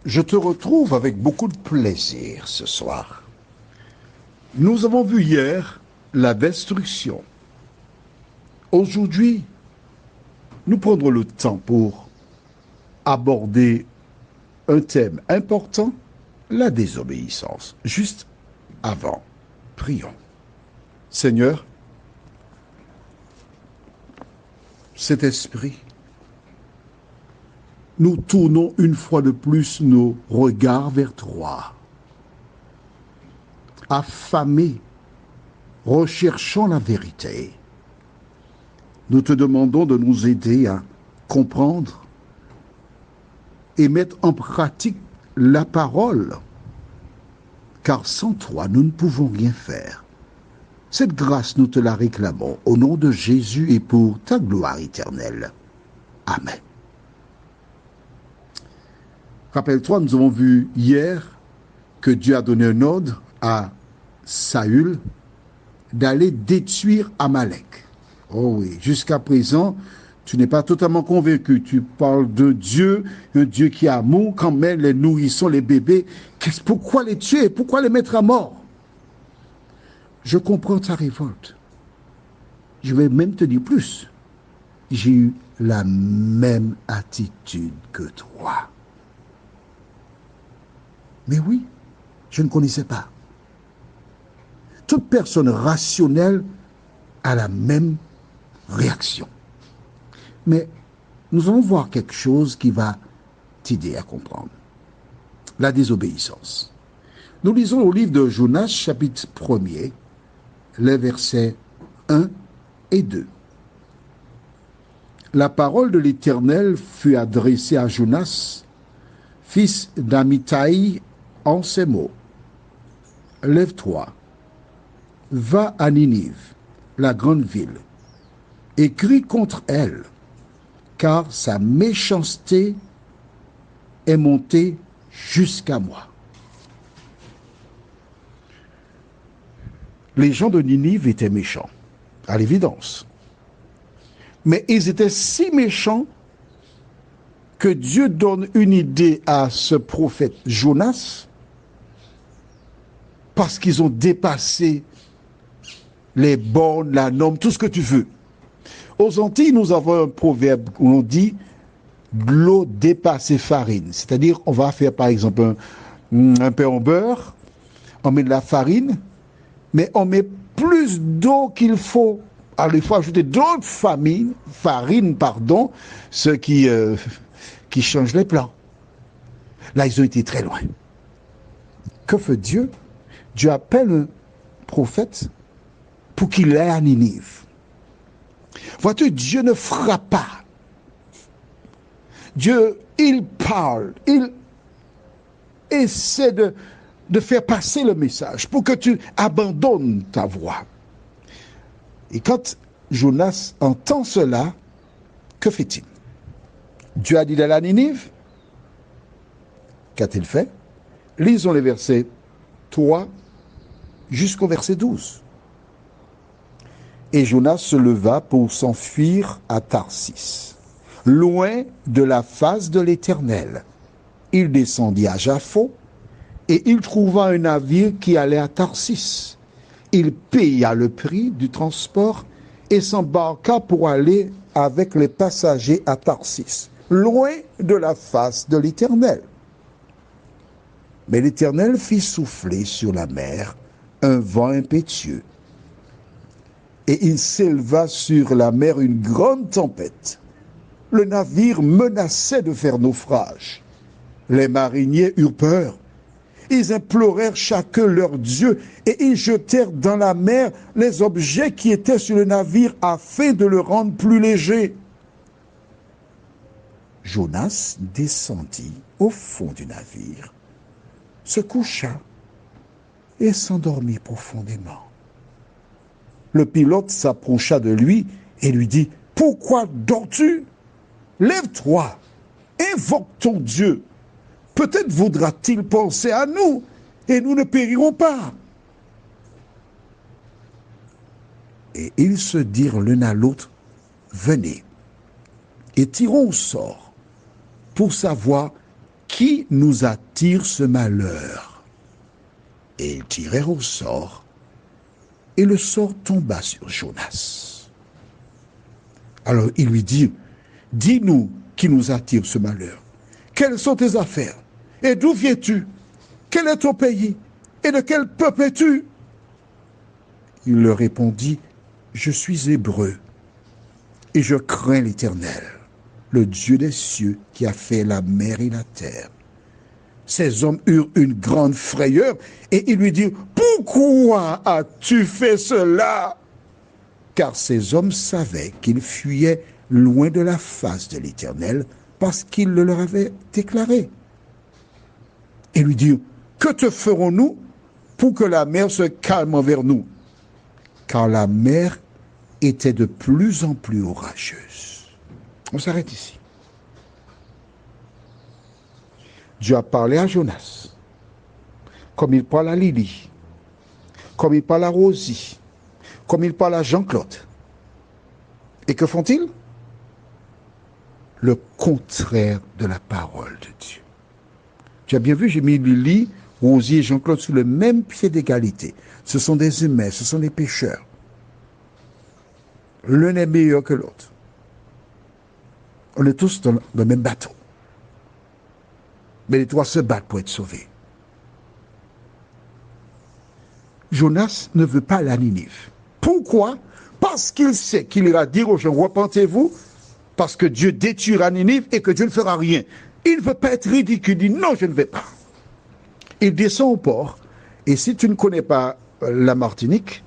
Je te retrouve avec beaucoup de plaisir ce soir. Nous avons vu hier la destruction. Aujourd'hui, nous prendrons le temps pour aborder un thème important, la désobéissance. Juste avant, prions. Seigneur, cet esprit, nous tournons une fois de plus nos regards vers toi. Affamés, recherchant la vérité. Nous te demandons de nous aider à comprendre et mettre en pratique la parole, car sans toi, nous ne pouvons rien faire. Cette grâce, nous te la réclamons au nom de Jésus et pour ta gloire éternelle. Amen. Rappelle-toi, nous avons vu hier que Dieu a donné un ordre à Saül d'aller détruire Amalek. Oh oui, jusqu'à présent, tu n'es pas totalement convaincu. Tu parles de Dieu, un Dieu qui a amour, quand même les nourrissons, les bébés. Pourquoi les tuer? Pourquoi les mettre à mort? Je comprends ta révolte. Je vais même te dire plus. J'ai eu la même attitude que toi. Mais oui, je ne connaissais pas. Toute personne rationnelle a la même réaction. Mais nous allons voir quelque chose qui va t'aider à comprendre. La désobéissance. Nous lisons au livre de Jonas, chapitre 1er, les versets 1 et 2. La parole de l'Éternel fut adressée à Jonas, fils d'Amittai, en ces mots. Lève-toi, va à Ninive, la grande ville, et crie contre elle, car sa méchanceté est montée jusqu'à moi. Les gens de Ninive étaient méchants, à l'évidence. Mais ils étaient si méchants que Dieu donne une idée à ce prophète Jonas parce qu'ils ont dépassé les bornes, la norme, tout ce que tu veux. Aux Antilles, nous avons un proverbe où on dit « l'eau dépasse farine ». C'est-à-dire, on va faire par exemple un pain au beurre, on met de la farine, mais on met plus d'eau qu'il faut. Alors, il faut ajouter d'autres farines, ce qui change les plans. Là, ils ont été très loin. Que fait Dieu? Dieu appelle un prophète pour qu'il aille à Ninive. Vois-tu, Dieu ne frappe pas. Dieu, il parle, il essaie de faire passer le message pour que tu abandonnes ta voie. Et quand Jonas entend cela, que fait-il? Dieu a dit d'aller à Ninive. Qu'a-t-il fait? Lisons les versets 3 jusqu'au verset 12. Et Jonas se leva pour s'enfuir à Tarsis, loin de la face de l'Éternel. Il descendit à Jaffo, et il trouva un navire qui allait à Tarsis. Il paya le prix du transport et s'embarqua pour aller avec les passagers à Tarsis, loin de la face de l'Éternel. Mais l'Éternel fit souffler sur la mer un vent impétueux, et il s'éleva sur la mer une grande tempête. Le navire menaçait de faire naufrage. Les mariniers eurent peur. Ils implorèrent chacun leur Dieu et ils jetèrent dans la mer les objets qui étaient sur le navire afin de le rendre plus léger. Jonas descendit au fond du navire, se coucha et s'endormit profondément. Le pilote s'approcha de lui et lui dit « Pourquoi dors-tu? Lève-toi, invoque ton Dieu. Peut-être voudra-t-il penser à nous et nous ne périrons pas. » Et ils se dirent l'un à l'autre « Venez et tirons au sort pour savoir qui nous attire ce malheur? Et ils tirèrent au sort, et le sort tomba sur Jonas. Alors il lui dit, dis-nous qui nous attire ce malheur. Quelles sont tes affaires? Et d'où viens-tu? Quel est ton pays? Et de quel peuple es-tu? Il leur répondit, je suis hébreu, et je crains l'Éternel, le Dieu des cieux qui a fait la mer et la terre. Ces hommes eurent une grande frayeur, et ils lui dirent, pourquoi as-tu fait cela? Car ces hommes savaient qu'ils fuyaient loin de la face de l'Éternel, parce qu'il le leur avait déclaré. Et lui dirent, que te ferons-nous pour que la mer se calme envers nous? Car la mer était de plus en plus orageuse. On s'arrête ici. Dieu a parlé à Jonas, comme il parle à Lily, comme il parle à Rosie, comme il parle à Jean-Claude. Et que font-ils? Le contraire de la parole de Dieu. Tu as bien vu, j'ai mis Lily, Rosie et Jean-Claude sur le même pied d'égalité. Ce sont des humains, ce sont des pécheurs. L'un est meilleur que l'autre. On est tous dans le même bateau. Mais les trois se battent pour être sauvés. Jonas ne veut pas aller à Ninive. Pourquoi? Parce qu'il sait qu'il ira dire aux gens, repentez-vous, parce que Dieu détruira Ninive et que Dieu ne fera rien. Il ne veut pas être ridicule, il dit non, je ne vais pas. Il descend au port, et si tu ne connais pas la Martinique,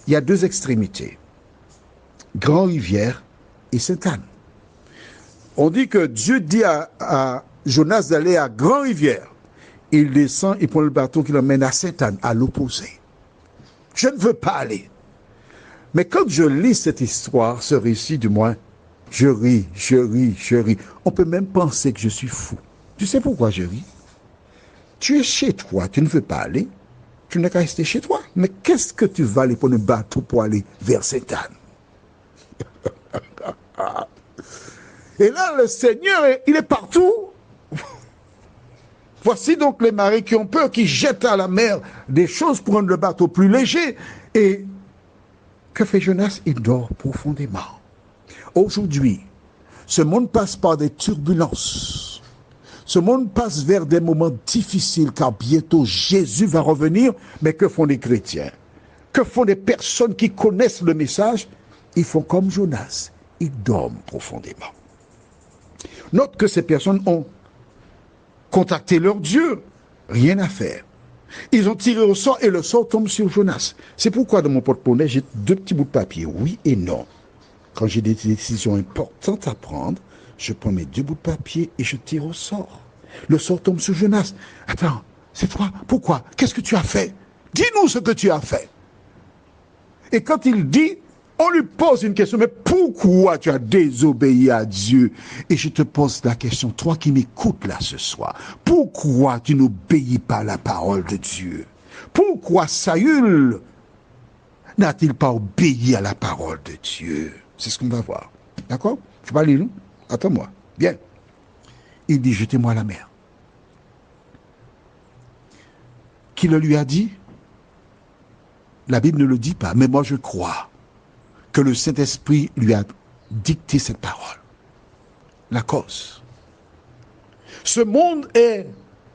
il y a deux extrémités, Grand-Rivière et Sainte-Anne. On dit que Dieu dit à Jonas d'aller à Grand-Rivière. Il descend, il prend le bateau qui l'emmène à Sainte-Anne, à l'opposé. Je ne veux pas aller. Mais quand je lis cette histoire, ce récit du moins, je ris. On peut même penser que je suis fou. Tu sais pourquoi je ris? Tu es chez toi, tu ne veux pas aller. Tu n'as qu'à rester chez toi. Mais qu'est-ce que tu vas aller prendre un bateau pour aller vers Sainte-Anne? Et là, le Seigneur, il est partout. Voici donc les maris qui ont peur, qui jettent à la mer des choses pour rendre le bateau plus léger. Et que fait Jonas? Il dort profondément. Aujourd'hui, ce monde passe par des turbulences. Ce monde passe vers des moments difficiles, car bientôt Jésus va revenir. Mais que font les chrétiens? Que font les personnes qui connaissent le message? Ils font comme Jonas. Ils dorment profondément. Note que ces personnes ont contacté leur Dieu. Rien à faire. Ils ont tiré au sort et le sort tombe sur Jonas. C'est pourquoi dans mon porte-monnaie, j'ai deux petits bouts de papier, oui et non. Quand j'ai des décisions importantes à prendre, je prends mes deux bouts de papier et je tire au sort. Le sort tombe sur Jonas. Attends, c'est toi? Pourquoi? Qu'est-ce que tu as fait? Dis-nous ce que tu as fait. Et quand il dit, on lui pose une question, mais pourquoi tu as désobéi à Dieu? Et je te pose la question, toi qui m'écoutes là ce soir, pourquoi tu n'obéis pas à la parole de Dieu? Pourquoi Saül n'a-t-il pas obéi à la parole de Dieu? C'est ce qu'on va voir. D'accord? Tu vas lire, non? Attends-moi. Bien. Il dit, jetez-moi à la mer. Qui le lui a dit? La Bible ne le dit pas, mais moi je crois que le Saint-Esprit lui a dicté cette parole. La cause. Ce monde est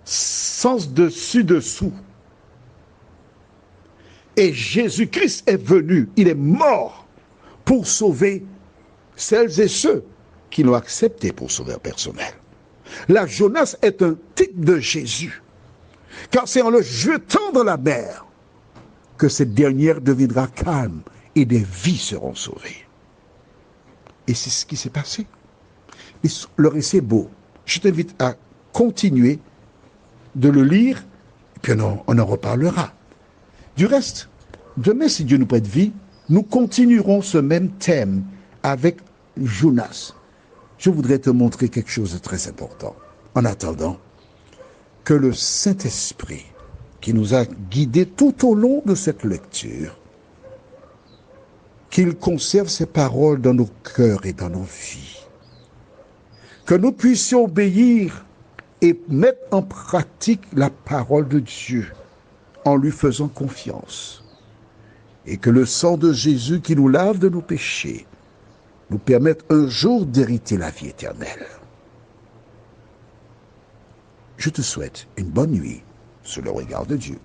sans dessus-dessous. Et Jésus-Christ est venu, il est mort pour sauver celles et ceux qui l'ont accepté pour sauveur personnel. La Jonas est un type de Jésus. Car c'est en le jetant dans la mer que cette dernière deviendra calme et des vies seront sauvées. Et c'est ce qui s'est passé. Le récit est beau. Je t'invite à continuer de le lire, et puis on en reparlera. Du reste, demain, si Dieu nous prête vie, nous continuerons ce même thème avec Jonas. Je voudrais te montrer quelque chose de très important. En attendant, que le Saint-Esprit, qui nous a guidés tout au long de cette lecture, qu'il conserve ses paroles dans nos cœurs et dans nos vies. Que nous puissions obéir et mettre en pratique la parole de Dieu en lui faisant confiance. Et que le sang de Jésus qui nous lave de nos péchés nous permette un jour d'hériter la vie éternelle. Je te souhaite une bonne nuit sous le regard de Dieu.